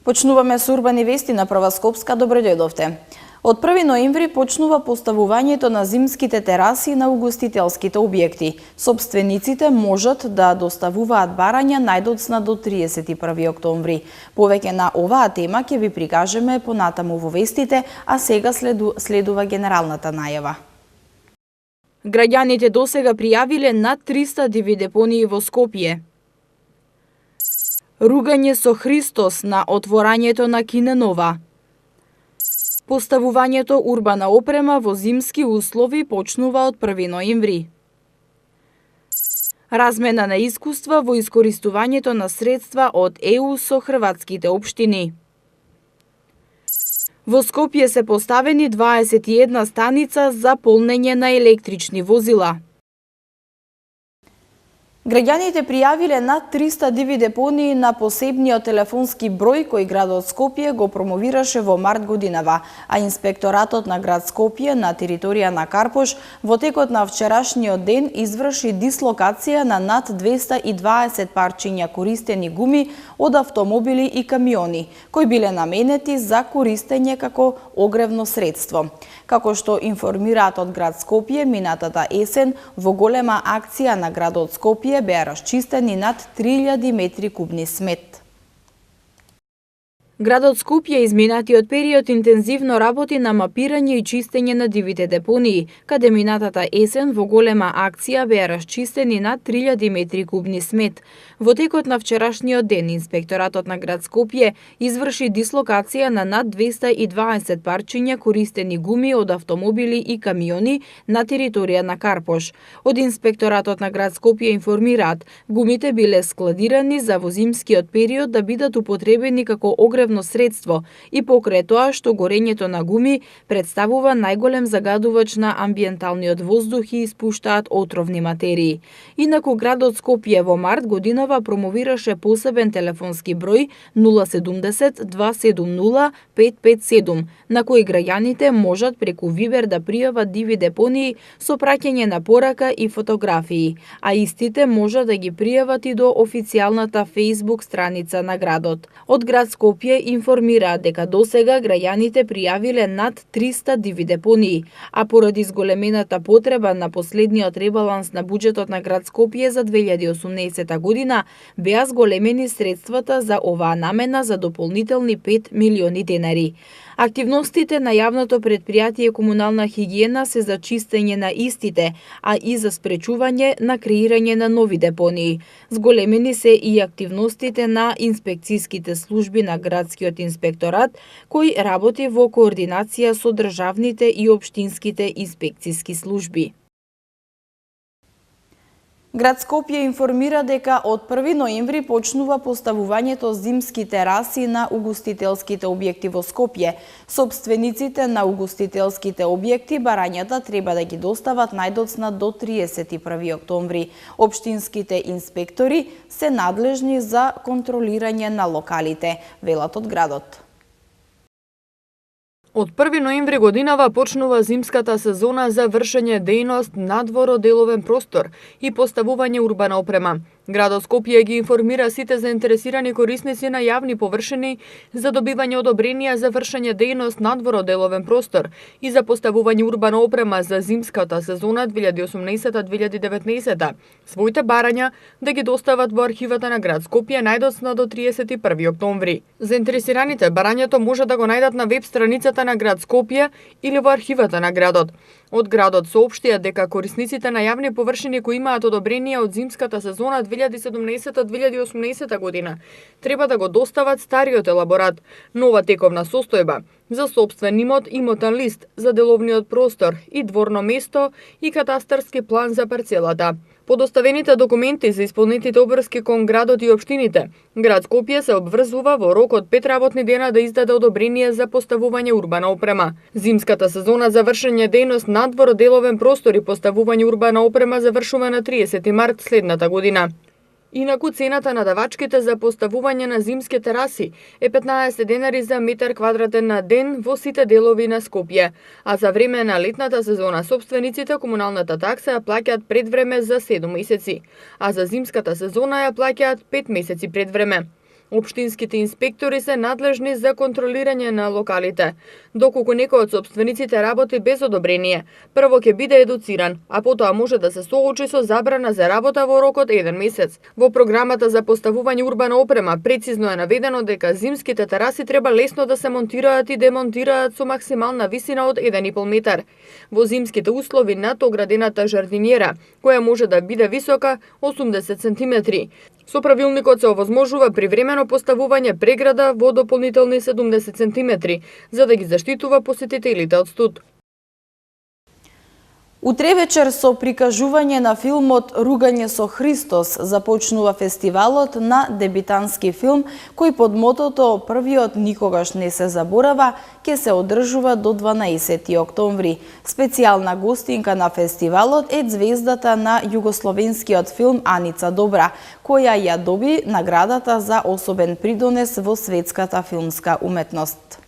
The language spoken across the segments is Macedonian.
Почнуваме со урбани вести на Прва Скопска. Добро дојдовте. Од 1 ноември почнува поставувањето на зимските тераси на угостителските објекти. Собствениците можат да доставуваат барања најдоцна до 31 октомври. Повеќе на оваа тема ќе ви прикажеме понатаму во вестите, а сега следува генералната најава. Граѓаните досега пријавиле над 300 диви депонии во Скопје. Ругање со Христос на отворањето на Киненова. Поставувањето урбана опрема во зимски услови почнува од 1 ноември. Размена на искуства во искористувањето на средства од ЕУ со хрватските општини. Во Скопје се поставени 21 станица за полнење на електрични возила. Граѓаните пријавиле над 300 диви депонии на посебниот телефонски број кој градот Скопје го промовираше во март годинава, а инспекторатот на град Скопје на територија на Карпош во текот на вчерашниот ден изврши дислокација на над 220 парчиња користени гуми од автомобили и камиони, кои биле наменети за користење како огревно средство. Како што информираат од град Скопје, минатата есен во голема акција на градот Скопје беа расчистени над 3000 метри кубни смет. Градот Скопје изминатиот период интензивно работи на мапирање и чистење на дивите депонии, каде минатата есен во голема акција беа расчистени над 3000 метри кубни смет. Во текот на вчерашниот ден инспекторатот на град Скопје изврши дислокација на над 220 парчиња користени гуми од автомобили и камиони на територија на Карпош. Од инспекторатот на град Скопје информираат, гумите биле складирани за во зимскиот период да бидат употребени како огревно средство и покрај тоа што горењето на гуми представува најголем загадувач на амбиенталниот воздух и испуштаат отровни материи. Инаку градот Скопје во март годинава промовираше посебен телефонски број 070 270 557, на кој граѓаните можат преку Вибер да пријават диви депонии со праќање на порака и фотографии, а истите можат да ги пријават и до официјалната Facebook страница на градот. Од град Скопје информираат дека досега граѓаните пријавиле над 300 диви депонии, а поради зголемената потреба на последниот ребаланс на буџетот на град Скопје за 2018 година беа зголемени средствата за оваа намена за дополнителни 5 милиони денари. Активностите на јавното предпријатие комунална хигиена се за чистење на истите, а и за спречување на креирање на нови депонии. Зголемени се и активностите на инспекцијските служби на градскиот инспекторат, кој работи во координација со државните и општинските инспекцијски служби. Град Скопје информира дека од 1 ноември почнува поставувањето зимски тераси на угостителските објекти во Скопје. Собствениците на угостителските објекти барањата треба да ги достават најдоцна до 31 октомври. Општинските инспектори се надлежни за контролирање на локалите, велат од градот. Од 1 ноември годинава почнува зимската сезона за вршење дејност надвор од деловен простор и поставување урбана опрема. Градот Скопје ги информира сите заинтересирани корисници на јавни површини за добивање одобренија за вршење дејност надвор од деловен простор и за поставување урбана опрема за зимската сезона 2018-2019. Своите барања да ги достават во архивата на град Скопје најдоцна до 31 октомври. Заинтересираните барањето може да го најдат на веб страницата на град Скопје или во архивата на градот. Од градот соопштија дека корисниците на јавни површини кои имаат одобренија од зимската сезона 2017-2018 година треба да го достават стариот елаборат, нова тековна состојба за сопствен имот, имотен лист за деловниот простор и дворно место и катастарски план за парцелата. По доставените документи за исполнетите обврски кон градот и општините, град Скопје се обврзува во рок од 5 работни дена да издаде одобрение за поставување урбана опрема. Зимската сезона за вршење дејност надвор од деловен простор и поставување урбана опрема завршува на 30 март следната година. Инаку цената на давачките за поставување на зимски тераси е 15 денари за метар квадратен на ден во сите делови на Скопје, а за време на летната сезона собствениците комуналната такса ја плаќаат предвреме за 7 месеци, а за зимската сезона ја плаќаат 5 месеци предвреме. Општинските инспектори се надлежни за контролирање на локалите. Доколку некој од сопствениците работи без одобрение, прво ќе биде едуциран, а потоа може да се соочи со забрана за работа во рок од 1 месец. Во програмата за поставување урбана опрема прецизно е наведено дека зимските тераси треба лесно да се монтираат и демонтираат со максимална висина од 1,5 метар. Во зимските услови над оградената жардинјера, која може да биде висока 80 см. Со правилникот се овозможува привремено поставување преграда во дополнителни 70 см, за да ги заштитува посетителите од студ. Утре вечер со прикажување на филмот Ругање со Христос започнува фестивалот на дебитантски филм кој под мотото Првиот никогаш не се заборава ќе се одржува до 12 октомври. Специјална гостинка на фестивалот е звездата на југословенскиот филм Аница Добра, која ја доби наградата за особен придонес во светската филмска уметност.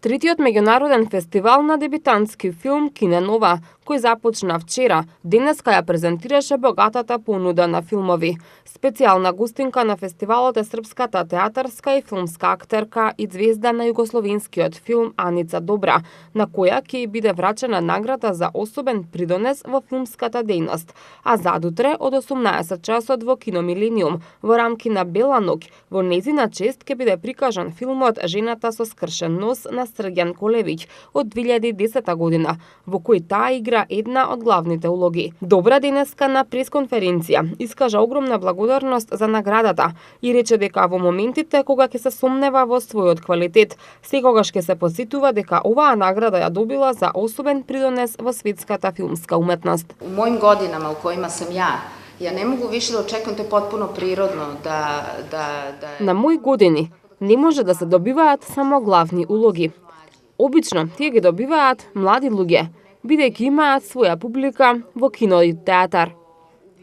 Третиот меѓународен фестивал на дебитантски филм Кине Нова, кој започна вчера, денеска ја презентираше богатата понуда на филмови. Специјална гостинка на фестивалот е српската театарска и филмска актерка и звезда на југословенскиот филм Аница Добра, на која ќе биде врачена награда за особен придонес во филмската дејност. А задутре од 18 часот во Кино Милениум, во рамки на Бела ноќ, во незина чест ќе биде прикажан филмот Жената со скршен нос на Срѓан Колевиќ од 2010 година, во кој таа игра една од главните улоги. Добра денеска на пресконференција искажа огромна благодарност за наградата и рече дека во моментите кога ќе се сомнева во својот квалитет, секогаш ќе се посетува дека оваа награда ја добила за особен придонес во светската филмска уметност. У моим годинама у којима сам ја не могу више да очекувам, тоа потпуно природно На мои години не може да се добиваат само главни улоги. Обично тие ги добиваат млади луѓе, бидејќи имаат своја публика во кино и театар.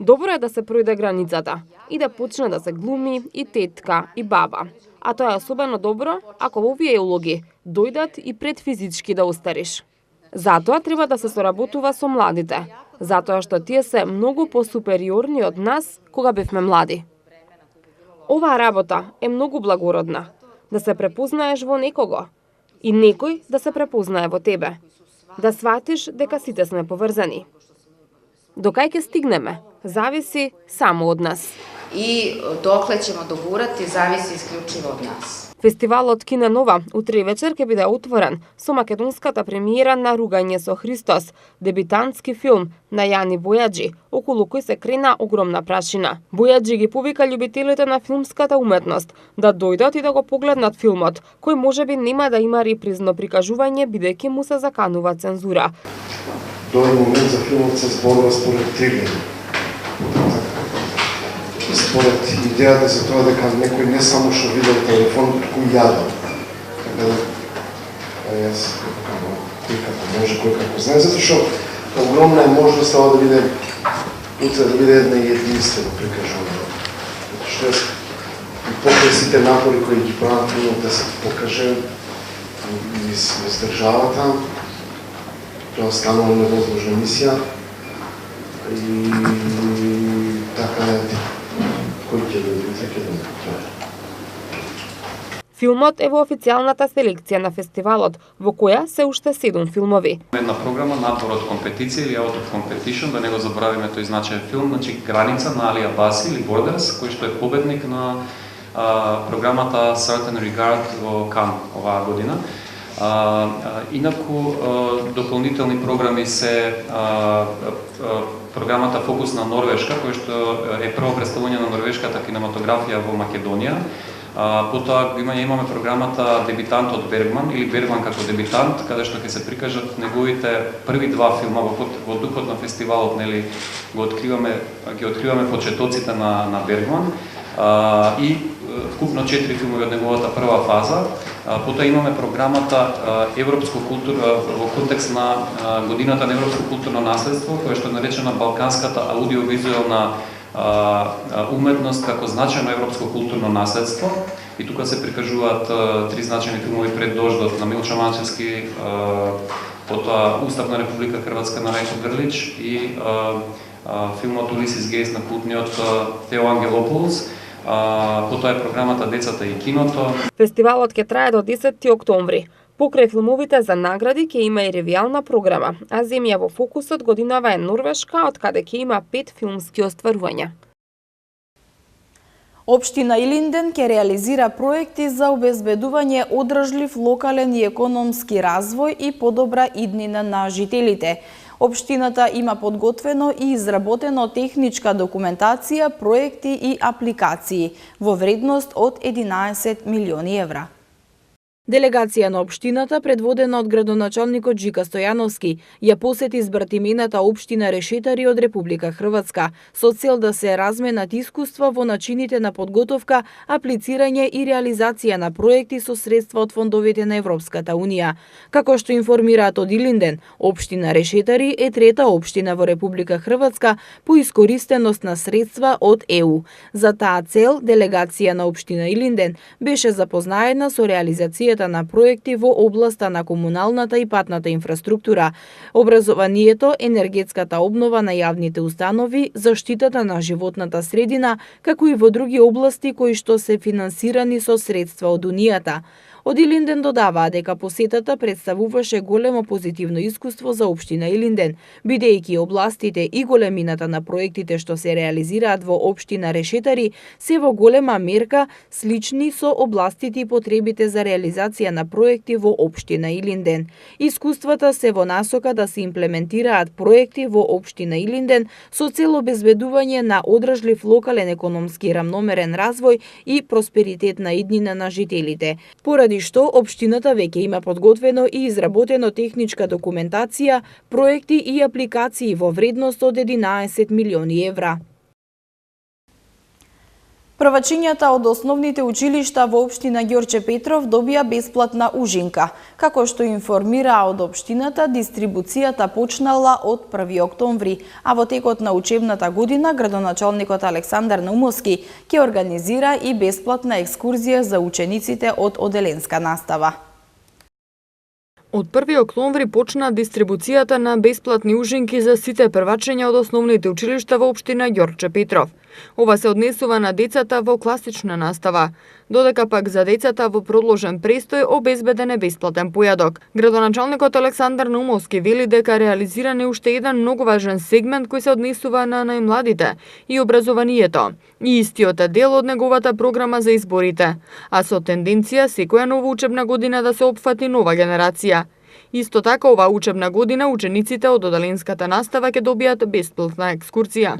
Добро е да се пројде границата и да почне да се глуми и тетка и баба. А тоа е особено добро ако во овие улоги дојдат и пред физички да остариш. Затоа треба да се соработува со младите, затоа што тие се многу посупериорни од нас кога бевме млади. Оваа работа е многу благородна, да се препознаеш во некого и некој да се препознае во тебе, да сватиш дека сите сме поврзани. Докај ќе стигнеме, зависи само од нас. И докле ćemo догурати зависи исклучиво од нас. Фестивалот Кине Нова утре вечер ќе биде отворен со македонската премиера на Ругање со Христос, дебитантски филм на Јани Бојаджи, околу кој се крена огромна прашина. Бојаджи ги повика љубителите на филмската уметност да дојдат и да го погледнат филмот, кој можеби нема да има репризно прикажување бидејќи му се заканува цензура. До момент за филмот се зборува според трилери. Според идејата за тоа дека некој не само што видел телефон, туку јадал. Така да, јас кој како може, кој како знае, затоа што огромна е можност ова да биде утре да биде една единствена прикажување. Затоа што јас и покрај сите напори кои ги правам филмот да се покаже низ државата, тоа станува невозможна мисија и така кој ќе да Филмот е во официјалната селекција на фестивалот, во која се уште 7 филмови. Една програма надвор од компетиција или out of competition, да не го заборавиме тој значаен филм, значи Граница на Али Абаси или Borders, кој што е победник на програмата Certain Regard во Кан оваа година. Инаку дополнителни програми се програмата Фокус на Норвешка, кој што е прво представување на норвешката кинематографија во Македонија. Потоа имаме програмата Дебитант од Бергман или Бергман како дебитант, каде што ќе се прикажат неговите први два филма во духот на фестивалот, нели ги откриваме почетоците на Бергман и вкупно 4 филмови од неговата прва фаза. Потоа имаме програмата Европско култура во контекст на годината на европско културно наследство, која што е наречена Балканската аудиовизуелна уметност како значајно европско културно наследство. И тука се прикажуваат 3 значајни филмови пред дождот на Милчо Манчевски, потоа Устав на Република Хрватска на Рајко Грлич и филмот Улисис Гейс на култниот Тео Ангелополус. Потоа е програмата Децата и киното. Фестивалот ќе трае до 10 октомври. Покрај филмовите за награди ќе има и ревијална програма, а земја во фокусот годинава е Норвешка, од каде ќе има 5 филмски остварувања. Општина Илинден ќе реализира проекти за обезбедување одржлив локален и економски развој и подобра иднина на жителите. Општината има подготвено и изработено техничка документација, проекти и апликации во вредност од 11 милиони евра. Делегација на општината, предводена од градоначалникот Жика Стојановски, ја посети збратимената општина Решетари од Република Хрватска, со цел да се разменат искуства во начините на подготовка, аплицирање и реализација на проекти со средства од фондовите на Европската Унија. Како што информираат од Илинден, општина Решетари е трета општина во Република Хрватска по искористеност на средства од ЕУ. За таа цел, делегација на општина Илинден беше запознаена со реализацијата на проекти во областа на комуналната и патната инфраструктура, образованието, енергетската обнова на јавните установи, заштитата на животната средина, како и во други области кои што се финансирани со средства од Унијата. Од Илинден додаваа дека посетата представуваше големо позитивно искуство за општина Илинден, бидејќи областите и големината на проектите што се реализираат во општина Решетари се во голема мерка слични со областите и потребите за реализација на проекти во општина Илинден. Искуствата се во насока да се имплементираат проекти во општина Илинден со цел обезбедување на одржлив локален економски рамномерен развој и просперитет на иднина на жителите. Поради што општината веќе има подготвено и изработено техничка документација, проекти и апликации во вредност од 11 милиони евра. Првачињата од основните училишта во општина Ѓорче Петров добија бесплатна ужинка. Како што информираа од општината, дистрибуцијата почнала од 1 октомври, а во текот на учебната година градоначалникот Александар Наумовски ќе организира и бесплатна екскурзија за учениците од оделенска настава. Од 1 октомври почна дистрибуцијата на бесплатни ужинки за сите првачења од основните училишта во општина Ѓорче Петров. Ова се однесува на децата во класична настава, додека пак за децата во продолжен престој обезбеден е бесплатен појадок. Градоначалникот Александар Наумовски вели дека реализиран е уште еден многу важен сегмент кој се однесува на најмладите и образованието. И истиот е дел од неговата програма за изборите, а со тенденција секоја нова учебна година да се опфати нова генерација. Исто така ова учебна година учениците од оделенската настава ќе добијат бесплатна екскурзија.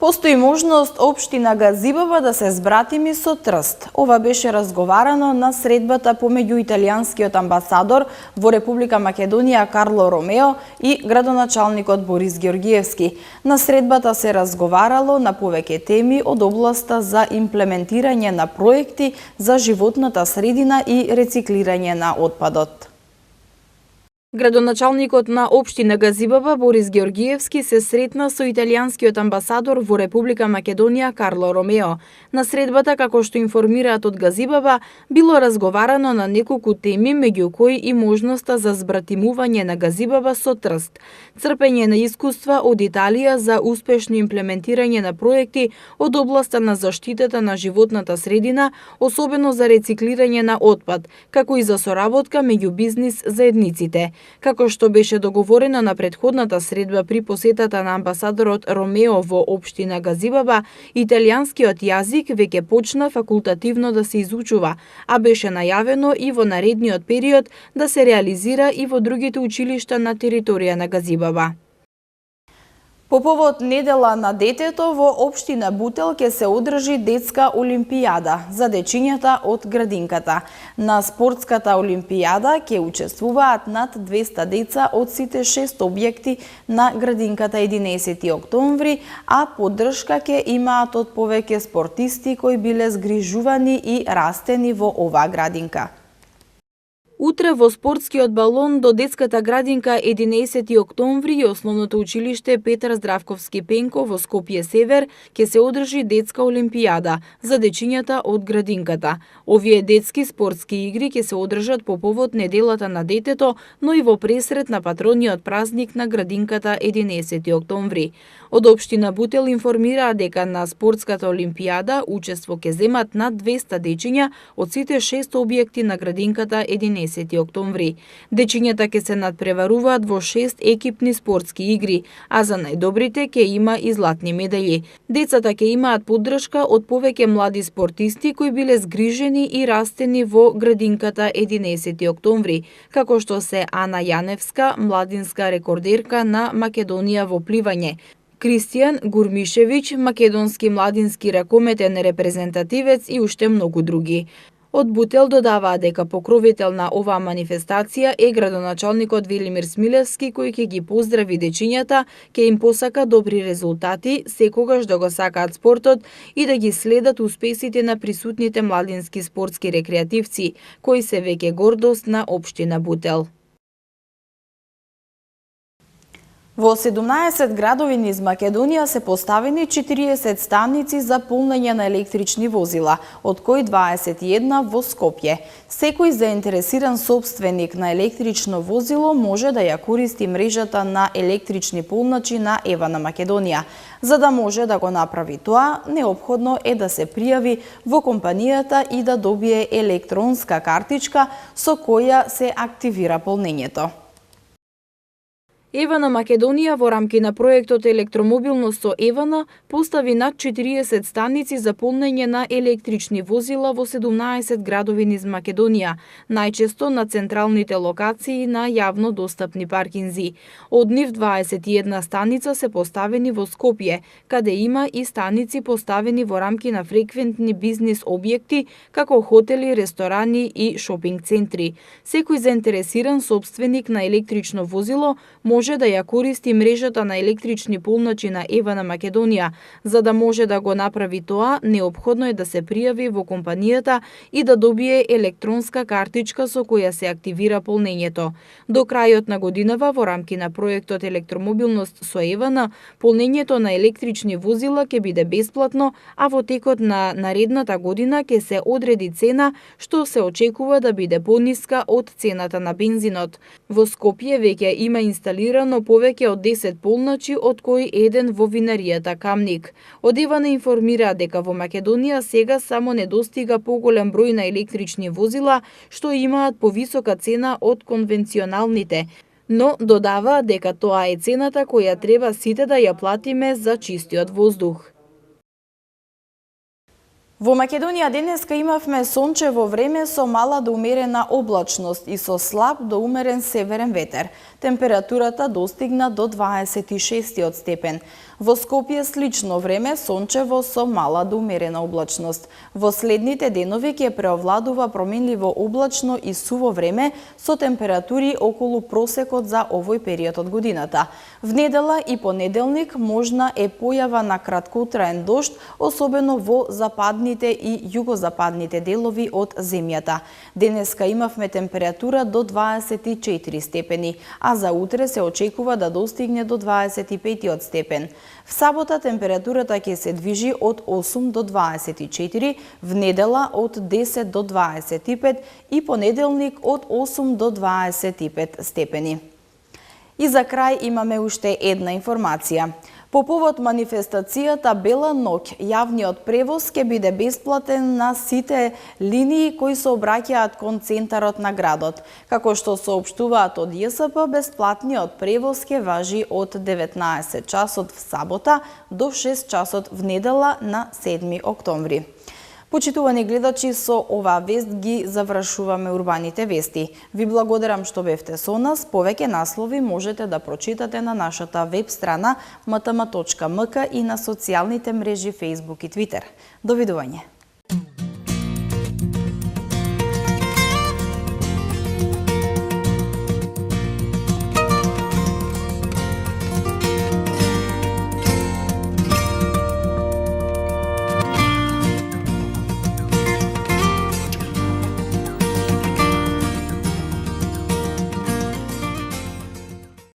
Постои можност општина Газибаба да се збратими со Трст. Ова беше разговарано на средбата помеѓу италијанскиот амбасадор во Република Македонија Карло Ромео и градоначалникот Борис Ѓоргиевски. На средбата се разговарало на повеќе теми од областа за имплементирање на проекти за животната средина и рециклирање на отпадот. Градоначалникот на општина Газибаба Борис Ѓоргиевски се сретна со италијанскиот амбасадор во Република Македонија Карло Ромео. На средбата, како што информираат од Газибаба, било разговарано на неколку теми, меѓу кои и можноста за збратимување на Газибаба со Трст, црпење на искуства од Италија за успешно имплементирање на проекти од областа на заштитата на животната средина, особено за рециклирање на отпад, како и за соработка меѓу бизнис заедниците. Како што беше договорено на претходната средба при посетата на амбасадорот Ромео во општина Газибаба, италијанскиот јазик веќе почна факултативно да се изучува, а беше најавено и во наредниот период да се реализира и во другите училишта на територија на Газибаба. По повод недела на детето во општина Бутел ќе се одржи детска олимпијада за дечињата од градинката. На спортската олимпијада ќе учествуваат над 200 деца од сите 6 објекти на градинката 11 октомври, а поддршка ќе имаат од повеќе спортисти кои биле згрижувани и растени во оваа градинка. Утре во спортскиот балон до детската градинка 11 октомври и основното училиште Петар Здравковски Пенко во Скопје Север ќе се одржи детска олимпијада за дечињата од градинката. Овие детски спортски игри ќе се одржат по повод неделата на детето, но и во пресрет на патрониот празник на градинката 11 октомври. Од општина Бутел информираа дека на спортската олимпијада учество ќе земат над 200 дечиња од сите 6 објекти на градинката 11 октомври. Дечињата ќе се надпреваруваат во 6 екипни спортски игри, а за најдобрите ќе има и златни медали. Децата ќе имаат поддршка од повеќе млади спортисти кои биле згрижени и растени во градинката 11 октомври, како што се Ана Јаневска, младинска рекордерка на Македонија во пливање, Кристијан Гурмишевиќ, македонски младински ракометен репрезентативец и уште многу други. Од Бутел додаваа дека покровител на оваа манифестација е градоначалникот Велимир Смилевски, кој ќе ги поздрави дечињата, ќе им посака добри резултати, секогаш да го сакаат спортот и да ги следат успесите на присутните младински спортски рекреативци, кои се веќе гордост на општина Бутел. Во 17 градови низ Македонија се поставени 40 станици за полнење на електрични возила, од кои 21 во Скопје. Секој заинтересиран собственик на електрично возило може да ја користи мрежата на електрични полначи на ЕВА на Македонија. За да може да го направи тоа, неопходно е да се пријави во компанијата и да добие електронска картичка со која се активира полнењето. ЕВА на Македонија во рамки на проектот Електромобилност со ЕВАНа постави над 40 станици за полнење на електрични возила во 17 градови низ Македонија, најчесто на централните локации на јавно достапни паркинзи. Од нив 21 станица се поставени во Скопје, каде има и станици поставени во рамки на фреквентни бизнис објекти, како хотели, ресторани и шопинг центри. Секој заинтересиран собственик на електрично возило може да ја користи мрежата на електрични полначи на ЕВА на Македонија. За да може да го направи тоа, неопходно е да се пријави во компанијата и да добие електронска картичка со која се активира полнењето. До крајот на годинава во рамки на проектот Електромобилност со ЕВАНа, полнењето на електрични возила ќе биде бесплатно, а во текот на наредната година ќе се одреди цена што се очекува да биде пониска од цената на бензинот. Во Скопје веќе има инсталирано повеќе од 10 полначи, од кои еден во винаријата Камник. Од ЕВАНа информира дека во Македонија сега само недостига поголем број на електрични возила што имаат повисока цена од конвенционалните, но додава дека тоа е цената која треба сите да ја платиме за чистиот воздух. Во Македонија денеска имавме сончево време со мала до умерена облачност и со слаб до умерен северен ветер. Температурата достигна до 26 степен. Во Скопје слично време, сончево со мала до умерена облачност. Во следните денови ќе преовладува променливо облачно и суво време со температури околу просекот за овој период од годината. В недела и понеделник можна е појава на краткотраен дожд, особено во западните и југозападните делови од земјата. Денеска имавме температура до 24 степени, а за утре се очекува да достигне до 25 степен. В сабота температурата ќе се движи од 8 до 24, в недела од 10 до 25 и понеделник од 8 до 25 степени. И за крај имаме уште една информација. По повод манифестацијата Бела ноќ, јавниот превоз ќе биде бесплатен на сите линии кои се обраќаат кон центарот на градот. Како што соопштуваат од ЈСП, бесплатниот превоз ќе важи од 19 часот в сабота до 6 часот в недела на 7 октомври. Почитувани гледачи, со оваа вест ги завршуваме урбаните вести. Ви благодарам што бевте со нас. Повеќе наслови можете да прочитате на нашата веб страна mtm.mk и на социјалните мрежи Facebook и Twitter. Довидување.